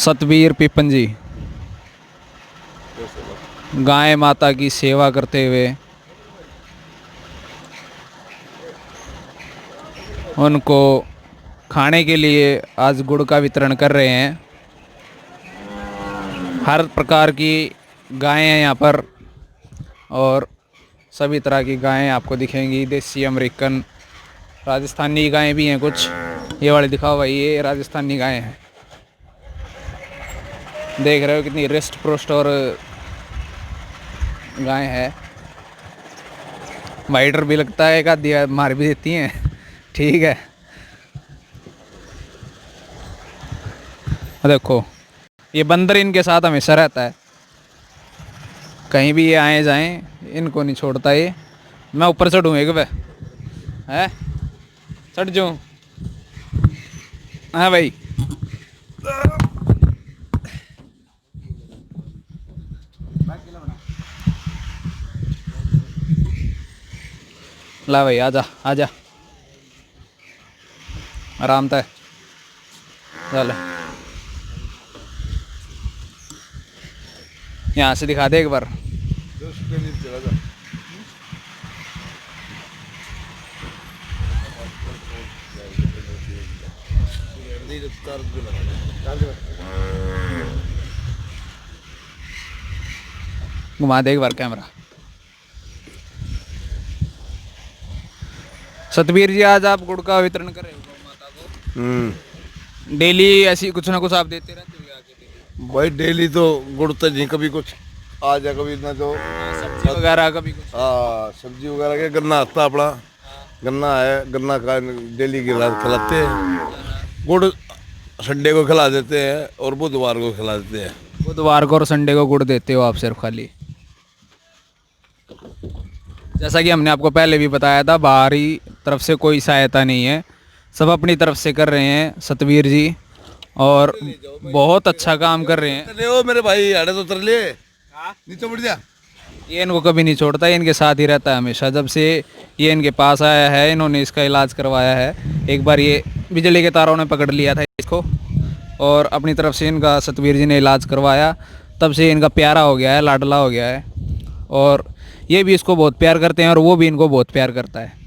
सतबीर पिपन जी गाय माता की सेवा करते हुए उनको खाने के लिए आज गुड़ का वितरण कर रहे हैं। हर प्रकार की गायें हैं यहाँ पर और सभी तरह की गायें आपको दिखेंगी। देसी, अमेरिकन, राजस्थानी गायें भी हैं कुछ। ये वाले दिखाओ भाई, ये राजस्थानी गायें हैं। देख रहे हो कितनी रिस्ट पुष्ट और गाय है। वाइडर भी लगता है, एक आधी मार भी देती हैं। ठीक है, देखो ये बंदर इनके साथ हमेशा रहता है, कहीं भी ये आए जाएं इनको नहीं छोड़ता ये। मैं ऊपर चढ़ूँ एक पे है, चढ़ जाऊँ? हाँ भाई, ला भाई, आजा आजा, आराम से चल। यहाँ से दिखा दे एक बार। घुमा दे एक बार कैमरा। सतबीर जी, आज आप गुड़ का वितरण कर रहे हो गौ माता को। डेली ऐसी कुछ ना कुछ आप देते रहते हो आके? भाई डेली तो गुड़ तो नहीं, कभी कुछ आ जा, कभी ना तो सब्जी वगैरह कभी कुछ? हाँ, सब्जी वगैरह के गन्ना आता अपना, गन्ना है, गन्ना का डेली खिलाते हैं। गुड़ संडे को खिला देते हैं और बुधवार को खिला देते हैं। बुधवार को और संडे को गुड़ देते हो आप सिर्फ खाली? जैसा कि हमने आपको पहले भी बताया था, बाहरी तरफ से कोई सहायता नहीं है, सब अपनी तरफ से कर रहे हैं सतबीर जी और बहुत अच्छा काम कर रहे हैं। ओ मेरे भाई, आड़े तो उतर ले, नीचे बढ़ जा। ये इनको कभी नहीं छोड़ता, ये इनके साथ ही रहता है हमेशा। जब से ये इनके पास आया है, इन्होंने इसका इलाज करवाया है। एक बार ये बिजली के तारों ने पकड़ लिया था इसको और अपनी तरफ से इनका सतबीर जी ने इलाज करवाया। तब से इनका प्यारा हो गया है, लाडला हो गया है और ये भी इसको बहुत प्यार करते हैं और वो भी इनको बहुत प्यार करता है।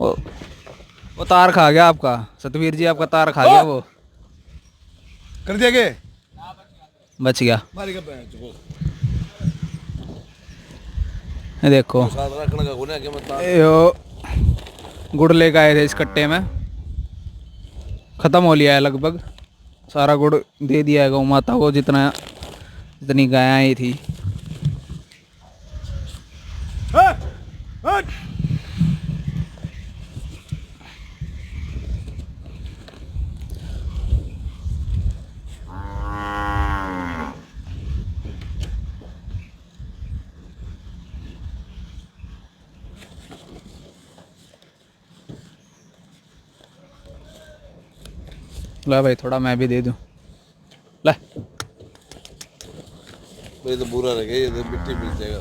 वो तार खा गया आपका सतबीर जी, आपका तार खा गया। वो कर दिया के बच गया। मारी का ये देखो, साथ रखने का गुना के मत। यो गुड़ लेकर आए थे इस कट्टे में, ख़त्म हो लिया है लगभग सारा गुड़। दे दिया है गौ माता को, जितनी गायें आई थी। ला भाई, थोड़ा मैं भी दे दूं। ला। ये तो बुरा रह गया, ये तो मिट्टी मिल जाएगा।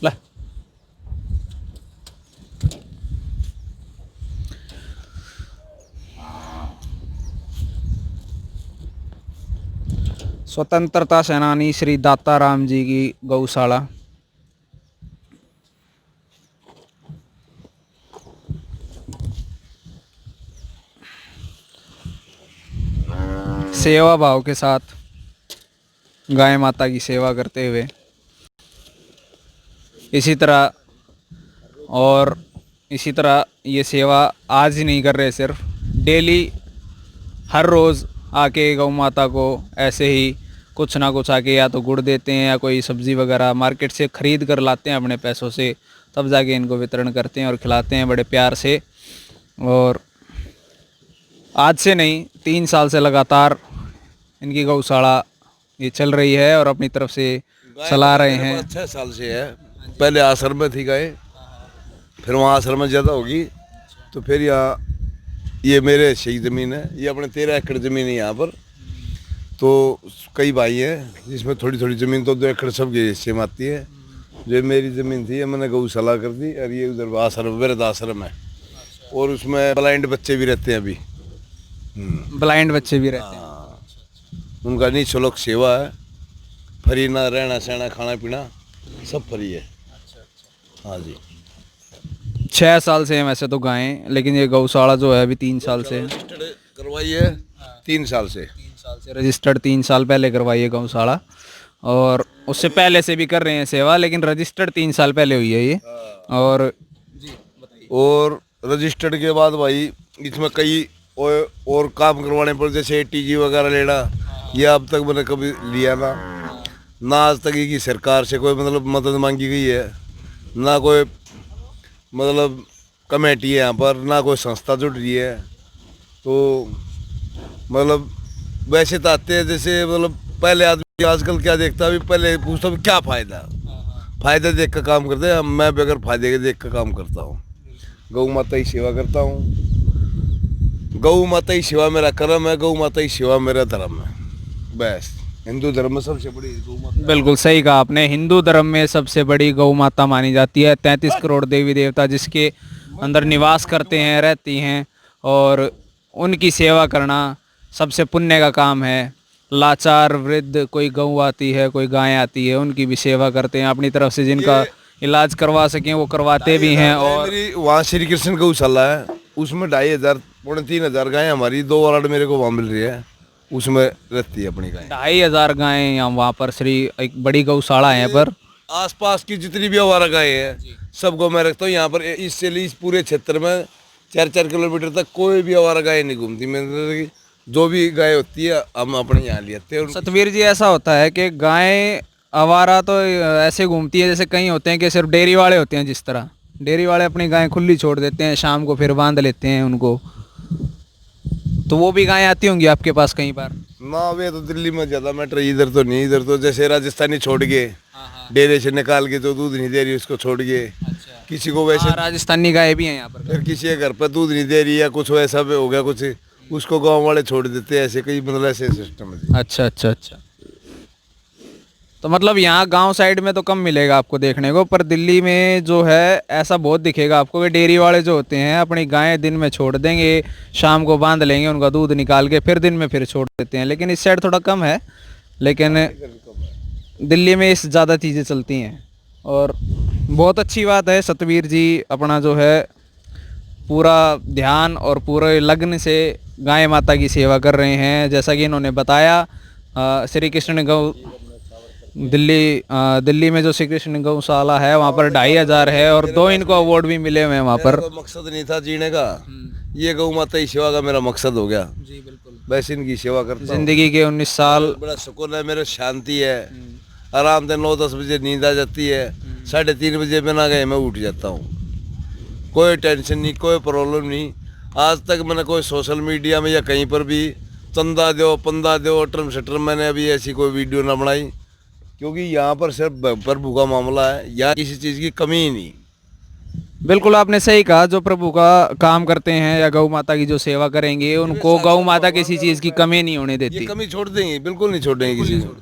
ला। स्वतंत्रता सेनानी श्री दाता राम जी की गौशाला। सेवा भाव के साथ गाय माता की सेवा करते हुए इसी तरह ये सेवा आज ही नहीं कर रहे, सिर्फ डेली हर रोज़ आके गौ माता को ऐसे ही कुछ ना कुछ आके या तो गुड़ देते हैं या कोई सब्ज़ी वगैरह मार्केट से ख़रीद कर लाते हैं अपने पैसों से, तब जाके इनको वितरण करते हैं और खिलाते हैं बड़े प्यार से। और आज से नहीं, 3 साल से लगातार इनकी गौशाला ये चल रही है और अपनी तरफ से चला रहे हैं। 6 साल से है। पहले आश्रम में थी गाय, फिर वहाँ आश्रम में ज़्यादा होगी तो फिर यहाँ ये मेरे सही ज़मीन है, ये अपने 13 एकड़ ज़मीन है यहाँ पर। तो कई भाई हैं जिसमें थोड़ी थोड़ी ज़मीन तो 2 एकड़ सबके हिस्से में आती है। जो मेरी ज़मीन थी ये मैंने गौशाला कर दी, और ये उधर आश्रम, वृद्ध आश्रम है, और उसमें ब्लाइंड बच्चे भी रहते हैं अभी। ब्लाइंड बच्चे भी रहते हैं। हाँ, उनका निःशुल्क सेवा है, फ्री ना, रहना सहना खाना पीना सब फ्री है। हाँ जी। 6 साल से हैं वैसे तो गायें, लेकिन ये गौशाला जो है अभी 3 साल से है। रजिस्टर्ड करवाई है 3 साल से। 3 साल से रजिस्टर्ड, 3 साल पहले करवाई है गौशाला, और उससे पहले से भी कर रहे हैं सेवा, लेकिन रजिस्टर्ड 3 साल पहले हुई है ये। और रजिस्टर्ड के बाद भाई इसमें कई और काम करवाने पर, जैसे टीजी वगैरह लेना, ये अब तक मैंने कभी लिया ना आज तक की सरकार से कोई मतलब मदद मांगी गई है, ना कोई मतलब कमेटी है यहाँ पर, ना कोई संस्था जुड़ रही है। तो मतलब वैसे तो आते हैं जैसे, मतलब पहले आदमी आजकल क्या देखता है, अभी पहले पूछता भी क्या फ़ायदा देख कर काम करते हैं, मैं बगैर फायदे के देख कर काम करता हूँ। गौ माता की सेवा करता हूँ, गौ माता की सेवा मेरा कर्म है, गौ माता की सेवा मेरा धर्म है। बस हिंदू धर्म में सबसे बड़ी गौ माता। बिल्कुल सही कहा आपने, हिंदू धर्म में सबसे बड़ी गौ माता मानी जाती है। 33 करोड़ देवी देवता जिसके अंदर निवास करते हैं, रहती हैं, और उनकी सेवा करना सबसे पुण्य का काम है। लाचार वृद्ध, कोई गौ आती है, कोई गाय आती है, उनकी भी सेवा करते हैं, अपनी तरफ से जिनका इलाज करवा सकें वो करवाते भी हैं। और मेरी वहाँ श्री कृष्ण गौशाला है, उसमें 2500 पौने 3000 गायें हमारी 2 वार्ड मेरे को वहाँ मिल रही है, उसमें रहती है अपनी गाय। 2500 गायें यहाँ वहाँ पर एक बड़ी गौशाला है पर। आसपास की जितनी भी आवारा गायें हैं सबको मैं रखता हूँ यहाँ पर। इस पूरे क्षेत्र में 4-4 किलोमीटर तक कोई भी आवारा गाय नहीं घूमती। मैं जो भी गाय होती है हम अपने यहाँ ले आते हैं। सतवीर जी, ऐसा होता है कि गाय आवारा तो ऐसे घूमती है जैसे कई होते हैं कि सिर्फ डेयरी वाले होते हैं, जिस तरह डेयरी वाले अपनी गायें खुली छोड़ देते हैं, शाम को फिर बांध लेते हैं उनको, तो वो भी गायें आती होंगी आपके पास कई बार? ना, वे तो दिल्ली में ज़्यादा मैटर, इधर तो नहीं। इधर तो जैसे राजस्थानी छोड़ के डेरे से निकाल के, जो दूध नहीं दे रही उसको छोड़ के। अच्छा। किसी को वैसे राजस्थानी गाय भी हैं यहाँ पर। फिर किसी के घर पर दूध नहीं दे रही या कुछ वैसा भी हो गया कुछ, उसको गांव वाले छोड़ देते हैं। ऐसे कई मतलब ऐसे सिस्टम है। अच्छा अच्छा अच्छा। तो मतलब यहाँ गांव साइड में तो कम मिलेगा आपको देखने को, पर दिल्ली में जो है ऐसा बहुत दिखेगा आपको कि डेयरी वाले जो होते हैं अपनी गायें दिन में छोड़ देंगे, शाम को बांध लेंगे, उनका दूध निकाल के फिर दिन में फिर छोड़ देते हैं। लेकिन इस साइड थोड़ा कम है, लेकिन दिल्ली में इस ज़्यादा चीज़ें चलती हैं। और बहुत अच्छी बात है, सतवीर जी अपना जो है पूरा ध्यान और पूरे लग्न से गाय माता की सेवा कर रहे हैं। जैसा कि इन्होंने बताया, श्री कृष्ण गौ दिल्ली में जो श्री कृष्ण गौशाला है वहाँ पर 2500 है, और 2 इनको अवार्ड भी मिले हुए हैं वहाँ पर। मकसद नहीं था जीने का, ये गौ माता की सेवा का मेरा मकसद हो गया। जी बिल्कुल, वैसे इनकी सेवा करता हूं। जिंदगी के 19 साल बड़ा सुकून है, मेरे शांति है, आराम से 9-10 बजे नींद आ जाती है, 3:30 बजे बिना गए मैं उठ जाता हूँ। कोई टेंशन नहीं, कोई प्रॉब्लम नहीं। आज तक मैंने कोई सोशल मीडिया में या कहीं पर भी चंदा दो, पंदा दो, टर्म शटर, मैंने अभी ऐसी कोई वीडियो ना बनाई, क्योंकि यहाँ पर सिर्फ प्रभु का मामला है, यहाँ किसी चीज़ की कमी ही नहीं। बिल्कुल आपने सही कहा, जो प्रभु का काम करते हैं या गौ माता की जो सेवा करेंगे उनको गौ माता किसी चीज़ की कमी नहीं होने देती। ये कमी छोड़ देंगे, बिल्कुल नहीं छोड़ेंगे किसी को।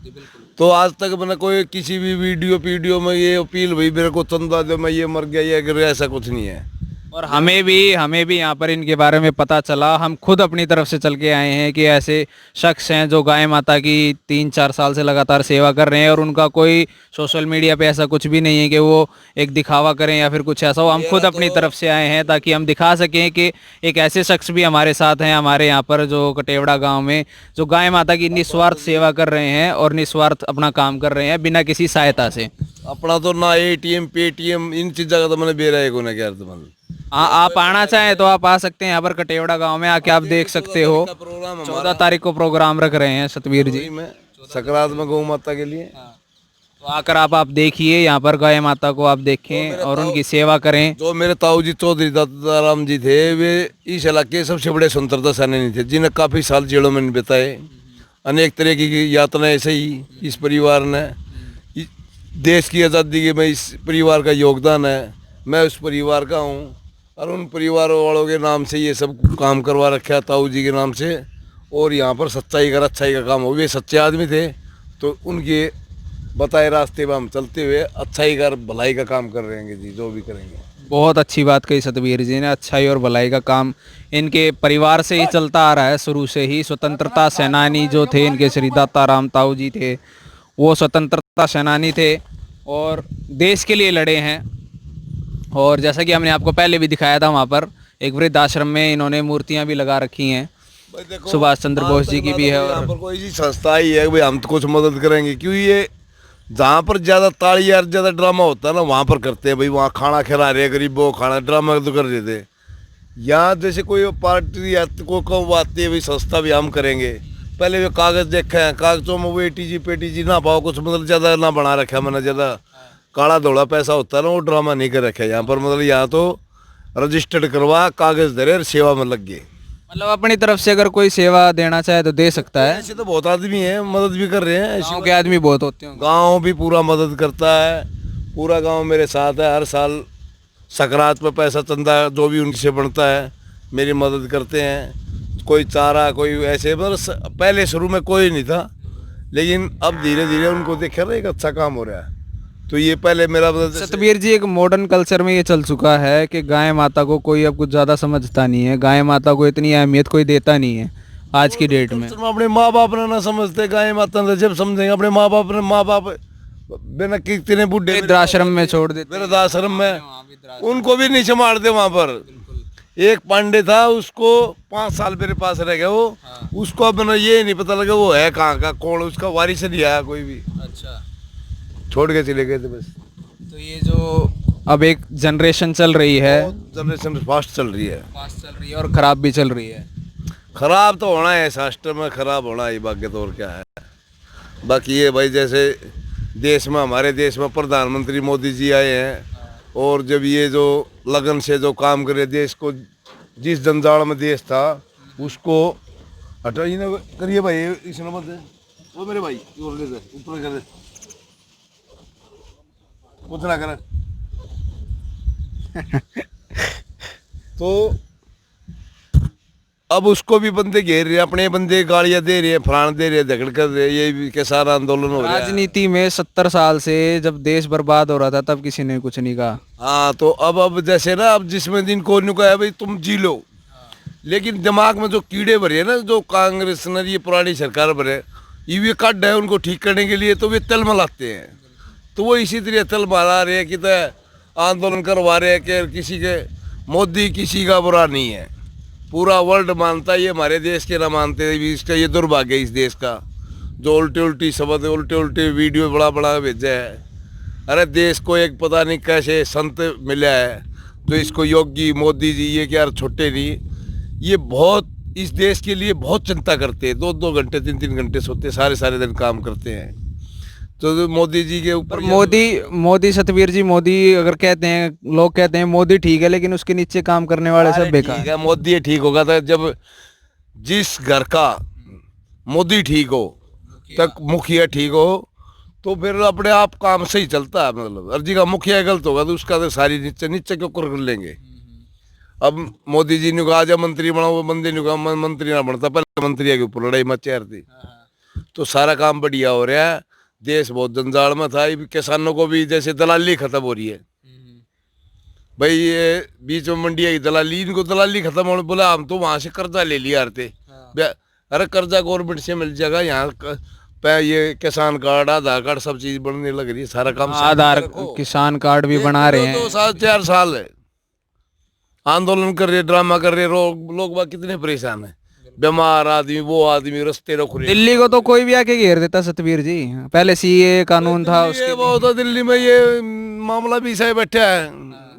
तो आज तक मैंने कोई किसी भी वीडियो में ये अपील हुई मेरे को चंदा दो, मैं ये मर गया, ये गिर गया, ऐसा कुछ नहीं है। और हमें भी यहाँ पर इनके बारे में पता चला, हम खुद अपनी तरफ से चल के आए हैं कि ऐसे शख्स हैं जो गाय माता की 3-4 साल से लगातार सेवा कर रहे हैं, और उनका कोई सोशल मीडिया पे ऐसा कुछ भी नहीं है कि वो एक दिखावा करें या फिर कुछ ऐसा हो। हम खुद अपनी तरफ से आए हैं ताकि हम दिखा सकें कि एक ऐसे शख्स भी हमारे साथ हैं हमारे यहाँ पर, जो कटेवड़ा गाँव में, जो गाय माता की निस्वार्थ सेवा कर रहे हैं और निस्वार्थ अपना काम कर रहे हैं बिना किसी सहायता से। अपना तो ना ATM पेटीएम इन चीज़ों का तो मैंने बेरा को ना क्या तो आप आना चाहें तो आप आ सकते हैं यहाँ पर कटेवड़ा गांव में आके आप देख सकते हो। 14 तारीख को प्रोग्राम रख रहे हैं सतवीर जी में सकरात में गौ माता के लिए। तो आकर आप देखिए यहाँ पर गाय माता को आप देखें और उनकी सेवा करें। जो मेरे ताऊ जी चौधरी दादाराम जी थे, वे इस इलाके सबसे बड़े स्वतंत्रता सेनानी थे, जिन्हें काफ़ी साल जेलों में बिताए। अनेक तरह की यातनाएं ऐसे ही इस परिवार ने, देश की आज़ादी में इस परिवार का योगदान है। मैं उस परिवार का हूँ और उन परिवार वालों के नाम से ये सब काम करवा रखा है, ताऊ जी के नाम से। और यहाँ पर सच्चाई का अच्छाई का काम हो, वे सच्चे आदमी थे तो उनके बताए रास्ते पे हम चलते हुए अच्छाई का भलाई का काम कर रहे हैं जी, जो भी करेंगे। बहुत अच्छी बात कही सतबीर जी ने। अच्छाई और भलाई का काम इनके परिवार से ही चलता आ रहा है शुरू से ही। स्वतंत्रता सेनानी जो थे इनके श्री दाता राम ताऊ जी थे, वो स्वतंत्रता सेनानी थे और देश के लिए लड़े हैं। और जैसा कि हमने आपको पहले भी दिखाया था, वहाँ पर एक वृद्धाश्रम में इन्होंने मूर्तियाँ भी लगा रखी हैं। भाई देखो, सुभाष चंद्र बोस जी की भी है। यहाँ और पर कोई सी संस्था ही है कि भाई हम तो कुछ मदद करेंगे, क्योंकि ये जहाँ पर ज्यादा ताली यार ज्यादा ड्रामा होता है ना, वहाँ पर करते हैं भाई, वहाँ खाना खिला रहे गरीबों को, खाना ड्रामा तो कर देते। यहाँ जैसे कोई पार्टी या को कब आती है भाई संस्था भी हम करेंगे, पहले वे कागज देखे हैं, कागजों में वो एटीजी पेटीजी ना पाओ, कुछ मतलब ज्यादा ना बना रखा मैंने, ज्यादा काला धोला पैसा होता है ना, वो ड्रामा नहीं कर रखा है यहाँ पर। मतलब यहाँ तो रजिस्टर्ड करवा, कागज धरे और सेवा में लग गए। मतलब अपनी तरफ से अगर कोई सेवा देना चाहे तो दे सकता है। ऐसे तो बहुत आदमी हैं, मदद भी कर रहे हैं। गाँव के आदमी बहुत होते हैं। गांव भी पूरा मदद करता है, पूरा गांव मेरे साथ है। हर साल सकरात पर पैसा चंदा जो भी उनसे बनता है मेरी मदद करते हैं। कोई चारा कोई ऐसे, मतलब पहले शुरू में कोई नहीं था, लेकिन अब धीरे धीरे उनको देख रहे एक अच्छा काम हो रहा है। तो ये पहले मेरा मतलब सतबीर जी, एक मॉडर्न कल्चर में ये चल चुका है कि गाय माता को कोई अब कुछ ज़्यादा समझता नहीं है, गाय माता को इतनी अहमियत कोई देता नहीं है आज की डेट में। अपने माँ बाप ने ना समझते, गाय माता ने जब समझेंगे अपने माँ बाप बिना कितने बुढ़े वृद्धाश्रम में छोड़ देते। वृद्धाश्रम में उनको भी नहीं संभालते वहाँ पर। एक पांडे था, उसको 5 साल मेरे पास रह गया वो। उसको अब ना ये नहीं पता लगा वो है कहाँ का, कौन, उसका वारिस नहीं आया कोई भी। अच्छा, छोड़ के चले गए थे बस। तो ये जो अब एक जनरेशन चल रही है, जनरेशन फास्ट चल रही है, फास्ट चल रही है और खराब भी चल रही है। खराब तो होना है, शास्त्र में खराब होना है, बाकी तो और क्या है। बाकी ये भाई जैसे देश में, हमारे देश में प्रधानमंत्री मोदी जी आए हैं, और जब ये जो लगन से जो काम करे, देश को जिस जंजाल में देश था उसको हटाइए ना करिए भाई। इस नंबर वो मेरे भाई ऊपर कर दे, कुछ ना करे तो अब उसको भी बंदे घेर रहे हैं, अपने बंदे गालियां दे रहे हैं, फलान दे रहे हैं, झगड़ कर रहे हैं। ये भी किसान आंदोलन हो रहा है। राजनीति में 70 साल से जब देश बर्बाद हो रहा था तब किसी ने कुछ नहीं कहा। हाँ, तो अब जैसे ना, अब जिसमें दिन को है भाई तुम जी लो, लेकिन दिमाग में जो कीड़े भरे हैं ना, जो कांग्रेस ने ये पुरानी सरकार भरे, ये कट है उनको ठीक करने के लिए, तो वे तल मलाते हैं। तो वो इसी तरह तल मला रहे हैं कि आंदोलन करवा रहे हैं कि किसी के मोदी किसी का बुरा नहीं है, पूरा वर्ल्ड मानता है, ये हमारे देश के ना मानते हैं। इसका ये दुर्भाग्य है इस देश का, जो उल्टे उल्टी शब्द उल्टे उल्टे वीडियो बड़ा बड़ा भेजा है। अरे देश को एक पता नहीं कैसे संत मिला है जो इसको योगी मोदी जी, ये क्या छोटे नहीं, ये बहुत इस देश के लिए बहुत चिंता करते हैं। 2-2 घंटे 3-3 घंटे सोते, सारे दिन काम करते हैं। तो मोदी जी के ऊपर मोदी सतबीर जी, मोदी अगर कहते हैं, लोग कहते हैं मोदी ठीक है, लेकिन उसके नीचे काम करने वाले सब बेकार है। मोदी ठीक होगा तो जब जिस घर का मोदी ठीक हो, तक मुखिया ठीक हो, तो फिर अपने आप काम सही चलता है। मतलब अर्जी का मुखिया गलत होगा तो उसका तो सारी नीचे नीचे क्यों कर लेंगे। अब मोदी जी ने कहा जब मंत्री बनाओ, वो बंदे ने कहा मंत्री ना बनता, पहले मंत्री के ऊपर लड़ाई मचा रही थी। तो सारा काम बढ़िया हो रहा है, देश बहुत जंजाल में था। किसानों को भी जैसे दलाली खत्म हो रही है भाई, ये बीच में मंडिया की दलाली, इनको दलाली खत्म होने, बोला हम तो वहां से कर्जा ले लिया थे। अरे कर्जा गवर्नमेंट से मिल जाएगा, यहाँ ये किसान कार्ड आधार कार्ड सब चीज बनने लग रही है, सारा काम आधार किसान कार्ड भी बना रहे हैं। 2 साल 4 साल है आंदोलन कर रहे, ड्रामा कर रहे, लोग बाग कितने परेशान है, बीमार आदमी, वो आदमी रास्ते रोक रहे। दिल्ली को तो कोई भी आके घेर देता सतबीर जी, पहले सीए कानून था उसके। वो तो दिल्ली में ये मामला भी सही बैठा है,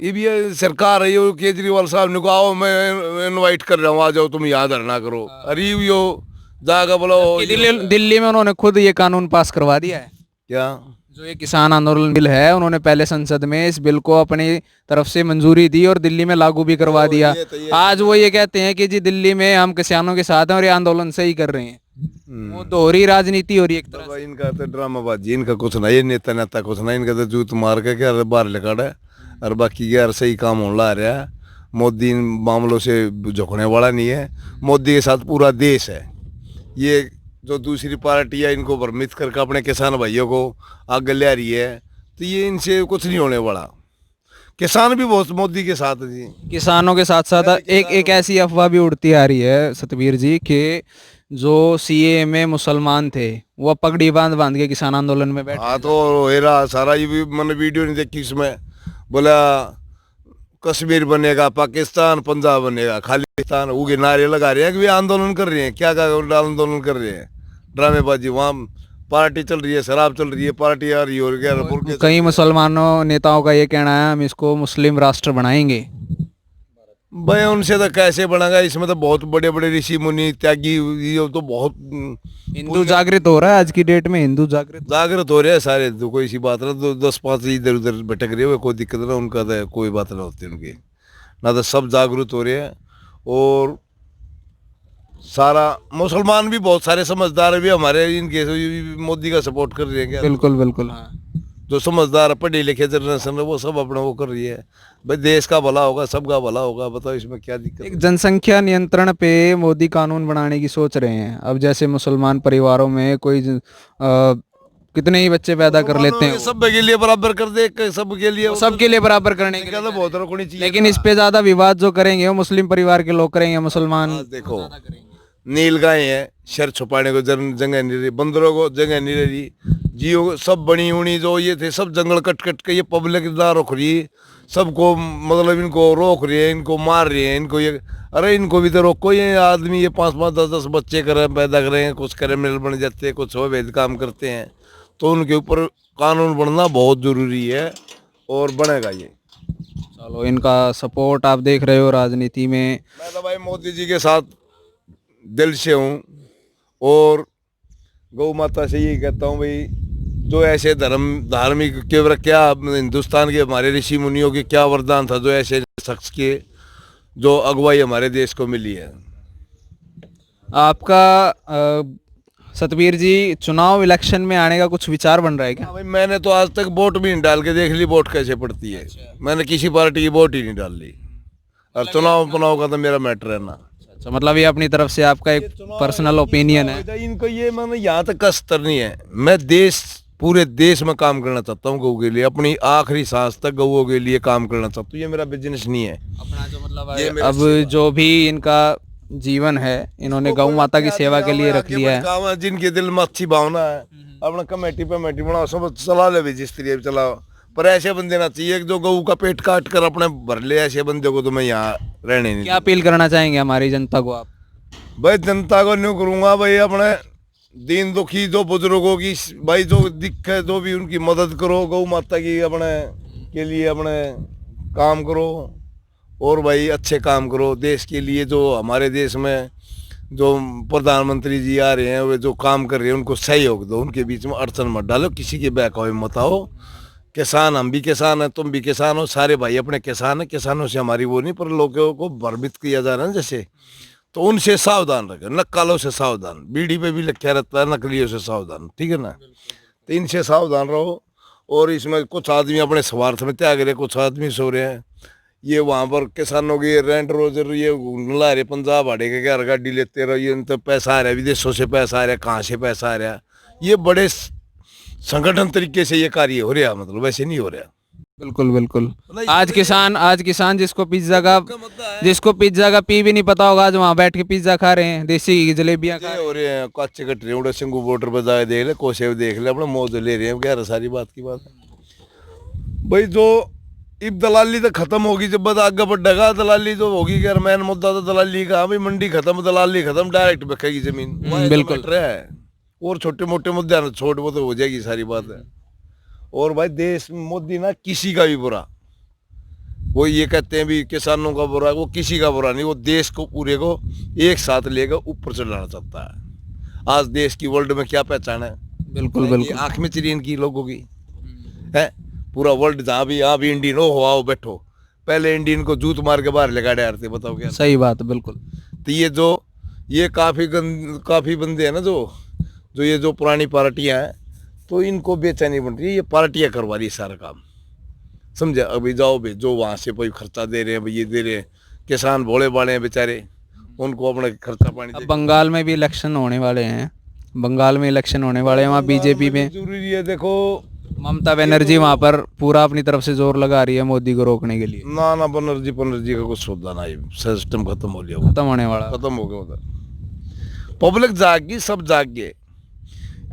ये भी सरकार है, ये केजरीवाल साहब ने कहा आओ मैं इनवाइट कर रहा हूँ, आ जाओ तुम यहाँ धरना करो। अरे यो जागा बोलो, दिल्ली में उन्होंने खुद ये कानून पास करवा दिया है। क्या जो ये किसान आंदोलन बिल है, उन्होंने पहले संसद में इस बिल को अपनी तरफ से मंजूरी दी और दिल्ली में लागू भी करवा दिया। आज वो ये कहते हैं कि जी दिल्ली में हम किसानों के साथ हैं और ये आंदोलन सही कर रहे हैं। वो दोहरी राजनीति हो रही है एक तरह से। इनका तो ड्रामाबाजी, इनका कुछ ना, ये नेता कुछ ना, इनका तो जूत मार के क्या बाहर लिखा है, और बाकी यार सही काम होने ला रहा है। मोदी इन मामलों से झुकने वाला नहीं है, मोदी के साथ पूरा देश है। ये जो दूसरी पार्टी है इनको भ्रमित करके अपने किसान भाइयों को आगे ले रही है, तो ये इनसे कुछ नहीं होने वाला। किसान भी बहुत मोदी के साथ है जी। किसानों के साथ साथ एक ऐसी अफवाह भी उड़ती आ रही है सतबीर जी कि जो सीएए में मुसलमान थे वो पगड़ी बांध बांध के किसान आंदोलन में बैठे। हाँ तो हेरा सारा ये भी मैंने वीडियो नहीं देखी इसमें, बोला कश्मीर बनेगा पाकिस्तान, पंजाब बनेगा खालिस्तान, उगे नारे लगा रहे हैं कि वे आंदोलन कर रहे हैं। क्या आंदोलन कर रहे हैं? ड्रामेबाजी। वहाँ पार्टी चल रही है, शराब चल रही है, पार्टी आ रही है, और क्या बुर्के कई मुसलमानों नेताओं का ये कहना है हम इसको मुस्लिम राष्ट्र बनाएंगे। भाई उनसे तो कैसे बनेगा? इसमें तो बहुत बड़े बड़े ऋषि मुनि त्यागी, ये तो बहुत हिंदू जागृत हो रहा है आज की डेट में, हिंदू जागृत। जागृत हो रहे हैं सारे, तो कोई सी बात ना, 10-5 इधर उधर भटक रहे हो, कोई दिक्कत ना, उनका तो कोई बात ना होती उनकी ना, तो सब जागरूक हो रहे हैं। और सारा मुसलमान भी बहुत सारे समझदार है भी हमारे इनके मोदी का सपोर्ट कर रहे हैं क्या? बिल्कुल बिल्कुल। जो समझदार है, पढ़े लिखे जनरेशन है, वो सब अपना वो कर रही है। भाई देश का भला होगा, सबका भला होगा, बताओ इसमें क्या दिक्कत एक है? जनसंख्या नियंत्रण पे मोदी कानून बनाने की सोच रहे हैं। अब जैसे मुसलमान परिवारों में कोई कितने ही बच्चे पैदा कर लेते हैं, सब के लिए बराबर कर दे, सबके लिए, सबके लिए बराबर करने के क्या लिए। तो बहुत रखनी चाहिए। लेकिन इस पे ज्यादा विवाद जो करेंगे वो मुस्लिम परिवार के लोग करेंगे, मुसलमान देखो नील गाय है, शर छुपाने को जगह नहीं रही, बंदरों को जगह नहीं रही, जियो सब बनी उनी जो ये थे सब जंगल कट कट के ये पब्लिक ना रोक रही, सबको मतलब इनको रोक रही है, इनको मार रही है, इनको ये, अरे इनको भी तो रोको। ये आदमी ये 5-5 10-10 बच्चे कर पैदा कर रहे हैं, कुछ क्रिमिनल बन जाते हैं, कुछ अवैध काम करते हैं, तो उनके ऊपर कानून बनना बहुत ज़रूरी है और बनेगा ये। चलो इनका सपोर्ट आप देख रहे हो राजनीति में। मैं तो भाई मोदी जी के साथ दिल से हूँ, और गौ माता से यही कहता हूँ भाई, जो ऐसे धार्मिक के क्या हिंदुस्तान के हमारे ऋषि मुनियों के क्या वरदान था, जो ऐसे शख्स के जो अगुवाई हमारे देश को मिली है। आपका सतबीर जी चुनाव इलेक्शन में आने का कुछ विचार बन रहा है क्या? हाँ भाई, मैंने तो आज तक वोट भी नहीं डाल के देख ली वोट कैसे पड़ती है। मैंने किसी पार्टी की वोट ही नहीं डाल ली, और चुनाव का तो मेरा मैटर है ना। अच्छा, मतलब ये अपनी तरफ से आपका एक पर्सनल ओपिनियन है। इनको ये मैंने यहाँ तक का स्तर नहीं है, मैं पूरे देश में काम करना चाहता हूँ, गऊ के लिए अपनी आखिरी सांस तक गऊ के लिए काम करना चाहता हूँ। ये मेरा बिजनेस नहीं है अपना जो मतलब अब जो भी इनका जीवन है इन्होंने गौ माता की सेवा के लिए रख लिया है। काम है जिनके दिल में अच्छी भावना है, अपना कमेटी बनाओ, सब चला ले भी जिस तरीके चलाओ, पर ऐसे बंदे ना चाहिए जो गऊ का पेट काट कर अपने भर ले। ऐसे बंदे को तो मैं यहाँ रहने नहीं। क्या अपील करना चाहेंगे हमारी जनता को आप? भाई जनता को नहीं करूँगा भाई, अपने दीन दुखी जो बुजुर्गों की भाई जो दिक्कत है, जो भी उनकी मदद करो, गौ माता की अपने के लिए अपने काम करो, और भाई अच्छे काम करो देश के लिए। जो हमारे देश में जो प्रधानमंत्री जी आ रहे हैं, वे जो काम कर रहे हैं उनको सहयोग दो, उनके बीच में अड़चन मत डालो, किसी के बहकावे मत आओ। किसान, हम भी किसान हैं, तुम भी किसान हो, सारे भाई अपने किसान हैं, किसानों से हमारी वो नहीं, पर लोगों को भ्रमित किया जा रहा है जैसे, तो उनसे सावधान रखें, नक्कालों से सावधान, बीड़ी पे भी लिखा रहता है नकलियों से सावधान, ठीक है ना? तो इनसे सावधान रहो। और इसमें कुछ आदमी अपने स्वार्थ में त्याग रहे, कुछ आदमी सो रहे हैं, ये वहाँ पर किसानों की रेंट रोजर ये ला रहे, पंजाब भाड़े के घर गाड़ी लेते रहो, ये तो पैसा आ रहा है, विदेशों से पैसा आ रहा है, कहाँ से पैसा आ रहा है, ये बड़े संगठन तरीके से ये कार्य हो रहा, मतलब वैसे नहीं हो रहा। बिल्कुल बिल्कुल। आज किसान जिसको पिज्जा का पी भी नहीं पता होगा, आज वहाँ बैठ के पिज्जा खा रहे हैं, देसी जलेबियाँ खा हो रहे हैं, कच्चे कट रहे हैं, सिंगू बॉर्डर पर जाए देख ले, कोसे देख ले, अपना मौज ले रहे हैं। क्या सारी बात की बात भाई, जो अब दलाली तो खत्म होगी, जब बस आगे बढ़ेगा दलाली जो होगी, क्या मेन मुद्दा तो दलाली का। भाई मंडी खत्म, दलाली खत्म, डायरेक्ट बिकेगी जमीन, बिल्कुल है। और छोटे मोटे मुद्दे ना छोट वो तो हो जाएगी सारी बात है। और भाई देश मोदी ना किसी का भी बुरा, वो ये कहते हैं भी किसानों का बुरा, वो किसी का बुरा नहीं, वो देश को पूरे को एक साथ लेकर ऊपर चलाना चाहता है। आज देश की वर्ल्ड में क्या पहचान है? बिल्कुल बिल्कुल। आंख में चिरी इनकी लोगों की है, पूरा वर्ल्ड जहाँ भी, यहाँ भी इंडियन हो आओ बैठो, पहले इंडियन को जूत मार के बाहर लगा डालते, बताओ क्या? सही बात है, बिल्कुल। तो ये काफ़ी बंदे हैं ना, जो ये जो पुरानी पार्टियां हैं, तो इनको बेचैनी बन रही है, ये पार्टियां करवा रही है सारा काम, समझे? अभी जाओ भेजो वहाँ से कोई खर्चा दे रहे हैं, भाई ये दे रहे हैं, किसान भोले भाले हैं बेचारे, उनको अपना खर्चा पानी अब बंगाल में भी इलेक्शन होने वाले हैं, बंगाल में इलेक्शन होने वाले हैं, वहाँ बीजेपी में जरूरी है देखो। ममता बनर्जी वहाँ पर पूरा अपनी तरफ से जोर लगा रही है मोदी को रोकने के लिए। ना ना, बनर्जी का कुछ सौदा नहीं, सिस्टम खत्म हो लिया, वो खत्म होने वाला। खत्म हो गया उधर। पब्लिक जागी, सब जाग गए।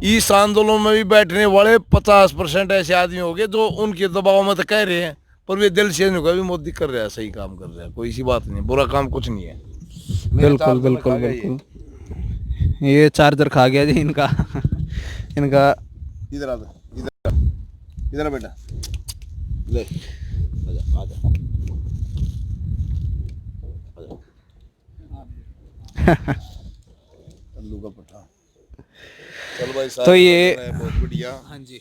इस आंदोलन में भी बैठने वाले 50% ऐसे आदमी हो गए जो उनके दबाव में तो कह रहे हैं, पर वे दिल से नहीं कहा भी मोदी कर रहा है, सही काम कर रहा है, कोई सी बात नहीं, बुरा काम कुछ नहीं है। बिल्कुल बिल्कुल बिल्कुल। ये चार्जर खा गया जी इनका इनका। इधर आ, इधर इधर बेटा, ले आजा आजा अल्लू का पठा। चल भाई तो ये बहुत बढ़िया। हाँ जी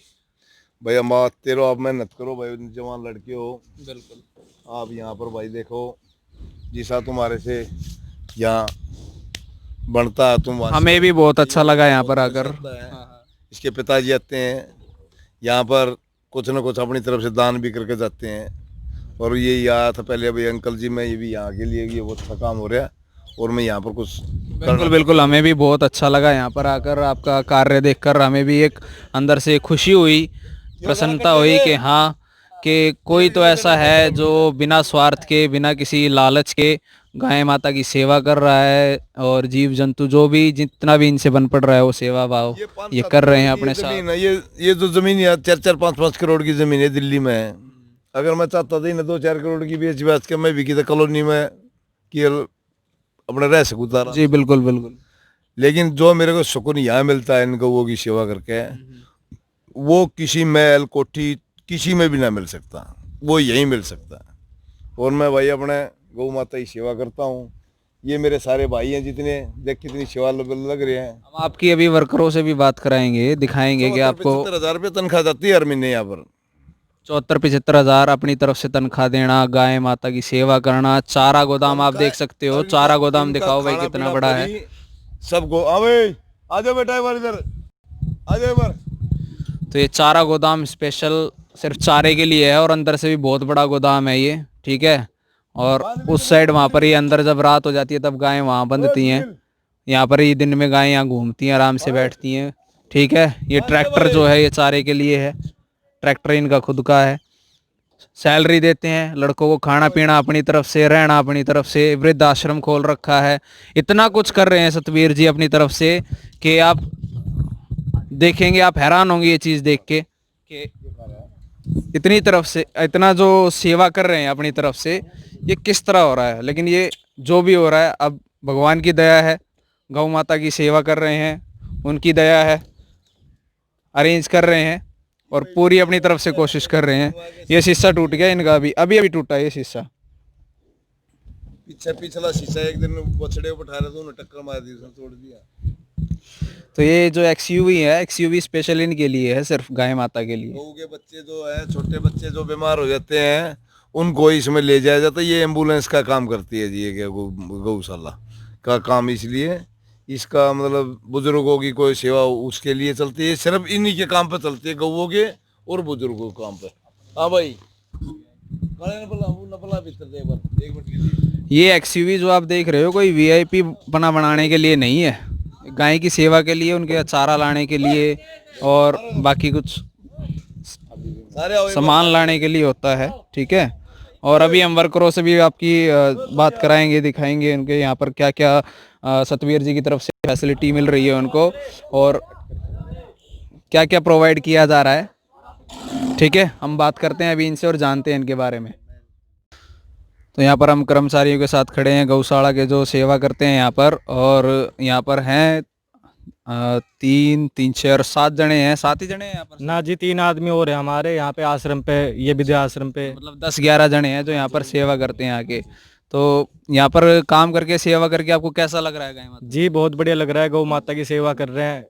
भाई हम आते रहो, आप मेहनत करो भाई, जवान लड़के हो। बिल्कुल। आप यहाँ पर भाई देखो, जिसा तुम्हारे से यहाँ बनता है, तुम हमें भी बहुत अच्छा लगा यहाँ पर आकर। इसके पिताजी आते हैं यहाँ पर, कुछ ना कुछ अपनी तरफ से दान भी करके जाते हैं। और ये आया था पहले भाई अंकल जी, मैं ये भी यहाँ के लिए, ये बहुत अच्छा काम हो रहा है और मैं यहाँ पर कुछ बिल्कुल बिल्कुल। हमें भी बहुत अच्छा लगा यहाँ पर आकर, आपका कार्य देखकर हमें भी एक अंदर से खुशी हुई, प्रसन्नता हुई कि हाँ, कि कोई तो ऐसा है जो बिना स्वार्थ के, बिना किसी लालच के गाय माता की सेवा कर रहा है, और जीव जंतु जो भी जितना भी इनसे बन पड़ रहा है वो सेवा भाव ये कर रहे हैं अपने साथ। जमीन है, ये जो जमीन है 4-5 करोड़ की जमीन है दिल्ली में। अगर मैं चाहता था इन्हें 2-4 करोड़ की बेच के मैं भी किसी कॉलोनी में कि अपना रह सकूँ तारा। जी बिल्कुल बिल्कुल। लेकिन जो मेरे को सुकून यहाँ मिलता है इन गौओं की सेवा करके, वो किसी महल कोठी किसी में भी ना मिल सकता, वो यहीं मिल सकता है। और मैं भाई अपने गौ माता की सेवा करता हूँ। ये मेरे सारे भाई हैं जितने, देख कितनी सेवा लग रहे हैं। हम आपकी अभी वर्करों से भी बात कराएंगे, दिखाएंगे कि आपको 75,000 रुपये तनख्वाह जाती है हर महीने यहाँ पर। 74-75 हजार अपनी तरफ से तनख्वाह देना, गाय माता की सेवा करना। चारा गोदाम आप देख सकते हो, चारा गोदाम दिखाओ भाई कितना बड़ा है। सबको आ जाओ बेटा इधर, आ जाओ इधर। तो ये चारा गोदाम स्पेशल सिर्फ चारे के लिए है, और अंदर से भी बहुत बड़ा गोदाम है ये, ठीक है। और उस साइड वहाँ पर ही अंदर जब रात हो जाती है तब गायें वहाँ बंधती हैं, यहाँ पर ही दिन में गायें यहाँ घूमती हैं, आराम से बैठती हैं, ठीक है। ये ट्रैक्टर जो है ये चारे के लिए है, ट्रैक्टर इनका खुद का है। सैलरी देते हैं लड़कों को, खाना पीना अपनी तरफ से, रहना अपनी तरफ से, वृद्ध आश्रम खोल रखा है। इतना कुछ कर रहे हैं सतवीर जी अपनी तरफ से कि आप देखेंगे, आप हैरान होंगे ये चीज़ देख के कि इतनी तरफ से इतना जो सेवा कर रहे हैं अपनी तरफ से, ये किस तरह हो रहा है। लेकिन ये जो भी हो रहा है अब भगवान की दया है, गौ माता की सेवा कर रहे हैं, उनकी दया है, अरेंज कर रहे हैं और पूरी अपनी तरफ से कोशिश कर रहे हैं। ये शीशा टूट गया इनका, अभी टूटा ये शीशा। पीछे पिछला शीशा एक दिन बछड़े को बैठा रहे थे, उन्होंने टक्कर मार दी, उसने तोड़ दिया। तो ये जो XUV है, XUV स्पेशल इनके लिए है, सिर्फ गाय माता के लिए। गऊ के बच्चे जो है, छोटे बच्चे जो बीमार हो जाते हैं उनको इसमें ले जाया जाता है। ये एम्बुलेंस का काम करती है जी, ये क्या गौशाला का काम, इसलिए इसका मतलब बुजुर्गों की कोई सेवा उसके लिए चलती है, सिर्फ इन्हीं के काम पे चलती है, गौओं के और बुजुर्गों के काम पे। हाँ भाई ये XUV जो आप देख रहे हो कोई VIP बना बनाने के लिए नहीं है, गाय की सेवा के लिए, उनके चारा लाने के लिए और बाकी कुछ सामान लाने के लिए होता है, ठीक है। और अभी हम वर्करों से भी आपकी बात कराएंगे, दिखाएंगे उनके यहाँ पर क्या क्या सतवीर जी की तरफ से फैसिलिटी मिल रही है उनको, और क्या क्या प्रोवाइड किया जा रहा है, ठीक है। हम बात करते हैं अभी इनसे और जानते हैं इनके बारे में। तो यहाँ पर हम कर्मचारियों के साथ खड़े हैं, गौशाला के जो सेवा करते हैं यहाँ पर, और यहाँ पर हैं 3, 6 और 7 जने हैं, 7 ही जने हैं यहाँ पर ना जी, 3 आदमी और हैं हमारे यहाँ पे आश्रम पे, ये विद्या आश्रम पे। मतलब 10-11 जने हैं जो यहाँ पर सेवा करते हैं आके। तो यहाँ पर काम करके, सेवा करके आपको कैसा लग रहा है गाय माता? जी बहुत बढ़िया लग रहा है, गौ माता की सेवा कर रहे हैं,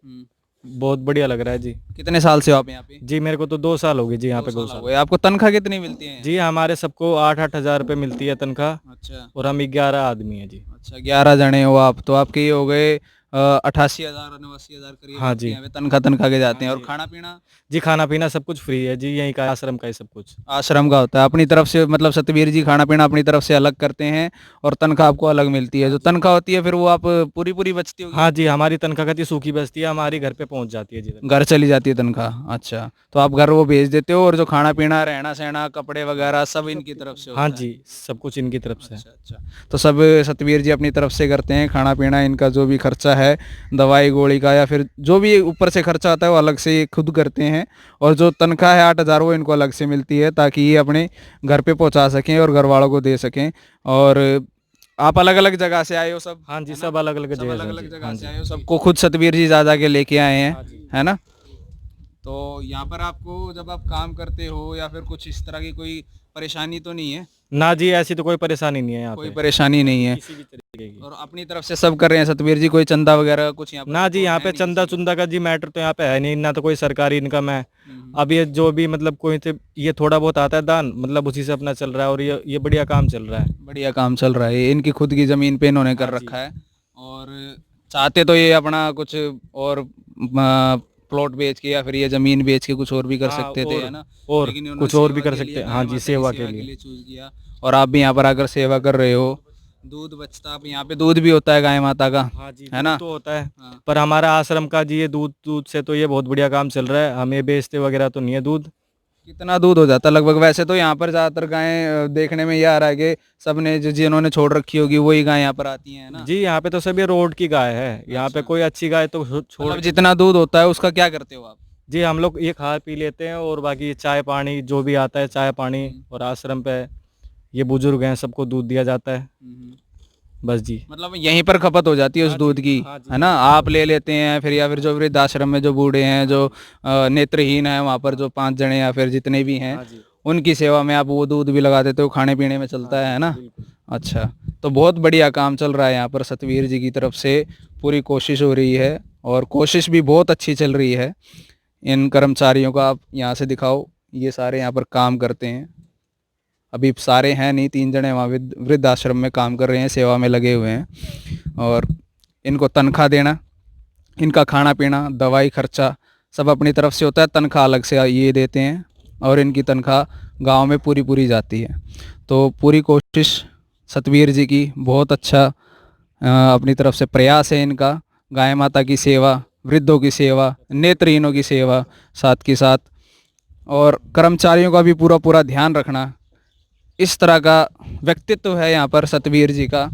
बहुत बढ़िया लग रहा है जी। कितने साल से हो आप यहाँ पे? जी मेरे को तो 2 साल हो गए जी यहाँ पे 2 साल हो गौशाला। गए। आपको तनख्वाह कितनी मिलती है? जी हमारे सबको 8-8 हजार रुपये मिलती है तनख्वाह, अच्छा और हम 11 आदमी हैं जी। अच्छा, 11 जने हो आप, तो आपके ये हो गए 88,000 89,000 करीब हाँ आपके जी। यहाँ पे तनख्वाह के जाते हैं। हाँ और जी। खाना पीना जी खाना पीना सब कुछ फ्री है जी, यहीं का आश्रम का ही सब कुछ। आश्रम का होता है अपनी तरफ से, मतलब सतवीर जी खाना पीना अपनी तरफ से अलग करते हैं और तनख्वाह आपको अलग मिलती है। जो तनख्वाह होती है फिर वो आप पूरी पूरी बचती होगी हाँ आपकी? जी, हमारी तनख्वाह कहती सूखी बचती है, हमारी घर पे पहुँच जाती है जी तनख्वाह। घर चली जाती है तनख्वाह। अच्छा, तो आप घर वो भेज देते हो और जो खाना पीना रहना सहना कपड़े वगैरह सब इनकी तरफ से हाँ होता है? जी, सब कुछ इनकी तरफ से है। अच्छा अच्छा। तो सब सतवीर जी अपनी तरफ से करते हैं, खाना पीना इनका जो भी खर्चा है दवाई गोली का या फिर जो भी ऊपर से खर्चा आता है वो अलग से ये खुद करते हैं। और जो तनख्वाह है 8,000 वो इनको अलग से मिलती है ताकि ये अपने घर पे पहुंचा सकें और घर वालों को दे सकें। और आप अलग अलग जगह से आए हो सब? हाँ जी, है ना? सब अलग-अलग सब जगह अलग से हैं अलग जी। जगह हाँ से जी। आए हो, सबको खुद सतवीर जी ज्यादा के लेके आए हैं, हाँ जी। है ना? तो यहाँ पर आपको जब आप काम करते हो या फिर कुछ इस तरह की कोई परेशानी तो नहीं है? ना जी, ऐसी तो कोई परेशानी नहीं है यहाँ कोई पे। परेशानी हाँ नहीं जी, है? किसी भी तरीके की। और अपनी तरफ से सब कर रहे हैं सतवीर जी, कोई चंदा वगैरह कुछ यहाँ पर ना जी, सपोर्ट यहाँ है पे नहीं किसी का? चंदा-चुंदा का जी मैटर तो यहाँ पे है नहीं, ना तो कोई सरकारी इनकम है। हम्म। अब ये जो भी मतलब कोई से ये थोड़ा बहुत आता है दान, मतलब उसी से अपना चल रहा है और ये बढ़िया काम चल रहा है। बढ़िया काम चल रहा है, इनकी खुद की ज़मीन पे इन्होंने कर हाँ जी। रखा है। और चाहते तो ये अपना कुछ और प्लॉट बेच के या फिर ये ज़मीन बेच के कुछ और भी कर हाँ, सकते थे, है ना? और लेकिन इन्होंने कुछ और भी सेवा कर के सकते लिए, हैं। गाय हाँ जी, माता की सेवा के सेवा के लिए। लिए चूज किया। और आप भी यहाँ पर आकर सेवा कर रहे हो। दूध बचता, आप यहाँ पे दूध भी होता है गाय माता का, हाँ जी, है ना? दूध तो होता है। हाँ। पर हमारा आश्रम का जी ये दूध से तो ये बहुत बढ़िया काम चल रहा है, हमें बेचते वगैरह तो नहीं है दूध। कितना दूध हो जाता है लगभग? वैसे तो यहाँ पर ज़्यादातर गायें देखने में ये आ रहा है कि सबने जो जिन्होंने छोड़ रखी होगी वही गाय यहाँ पर आती हैं, है ना? जी यहाँ पे तो सब ये रोड की गाय है, यहाँ पे अच्छा। कोई अच्छी गाय तो छोड़ मतलब जितना दूध होता है उसका क्या करते हो आप? जी हम लोग ये खा पी लेते हैं और बाकी चाय पानी जो भी आता है चाय पानी, और आश्रम पे ये बुजुर्ग हैं सबको दूध दिया जाता है बस जी। मतलब यहीं पर खपत हो जाती है उस हाँ दूध जी, की, हाँ जी, है ना? आप ले लेते हैं फिर, या फिर जो वृद्धाश्रम में जो बूढ़े हैं, जो नेत्रहीन है वहाँ पर जो 5 जने या फिर जितने भी हैं हाँ जी, उनकी सेवा में आप वो दूध भी लगा देते हो, खाने पीने में चलता है ना? बिल्कुल। अच्छा, तो बहुत बढ़िया काम चल रहा है यहाँ पर सतवीर जी की तरफ से, पूरी कोशिश हो रही है और कोशिश भी बहुत अच्छी चल रही है। इन कर्मचारियों का आप यहाँ से दिखाओ, ये सारे यहाँ पर काम करते हैं। अभी सारे हैं नहीं, 3 जने वहाँ वृद्धाश्रम में काम कर रहे हैं, सेवा में लगे हुए हैं। और इनको तनख्वाह देना, इनका खाना पीना दवाई खर्चा सब अपनी तरफ से होता है, तनख्वाह अलग से ये देते हैं और इनकी तनख्वाह गांव में पूरी पूरी जाती है। तो पूरी कोशिश सतवीर जी की, बहुत अच्छा अपनी तरफ से प्रयास है इनका, गाय माता की सेवा, वृद्धों की सेवा, नेत्रहीनों की सेवा साथ के साथ, और कर्मचारियों का भी पूरा पूरा ध्यान रखना। इस तरह का व्यक्तित्व है यहाँ पर सतवीर जी का।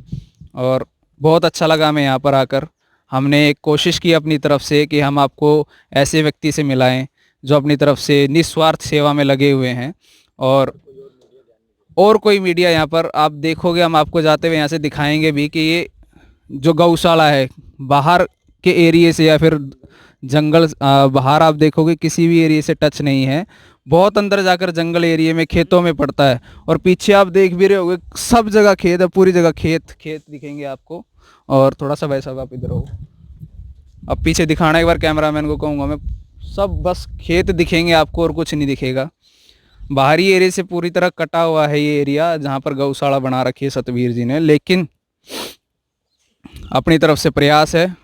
और बहुत अच्छा लगा हमें यहाँ पर आकर। हमने एक कोशिश की अपनी तरफ से कि हम आपको ऐसे व्यक्ति से मिलाएं जो अपनी तरफ से निस्वार्थ सेवा में लगे हुए हैं। और कोई मीडिया यहाँ पर आप देखोगे, हम आपको जाते हुए यहाँ से दिखाएंगे भी कि ये जो गौशाला है बाहर के एरिए से या फिर जंगल बाहर आप देखोगे किसी भी एरिए से टच नहीं है, बहुत अंदर जाकर जंगल एरिए में खेतों में पड़ता है। और पीछे आप देख भी रहे होगे सब जगह खेत है, पूरी जगह खेत खेत दिखेंगे आपको। और थोड़ा सा वैसा आप इधर हो, अब पीछे दिखाना एक बार, कैमरामैन को कहूँगा मैं, सब बस खेत दिखेंगे आपको और कुछ नहीं दिखेगा। बाहरी एरिया से पूरी तरह कटा हुआ है ये एरिया जहाँ पर गौशाला बना रखी है सतवीर जी ने। लेकिन अपनी तरफ से प्रयास है,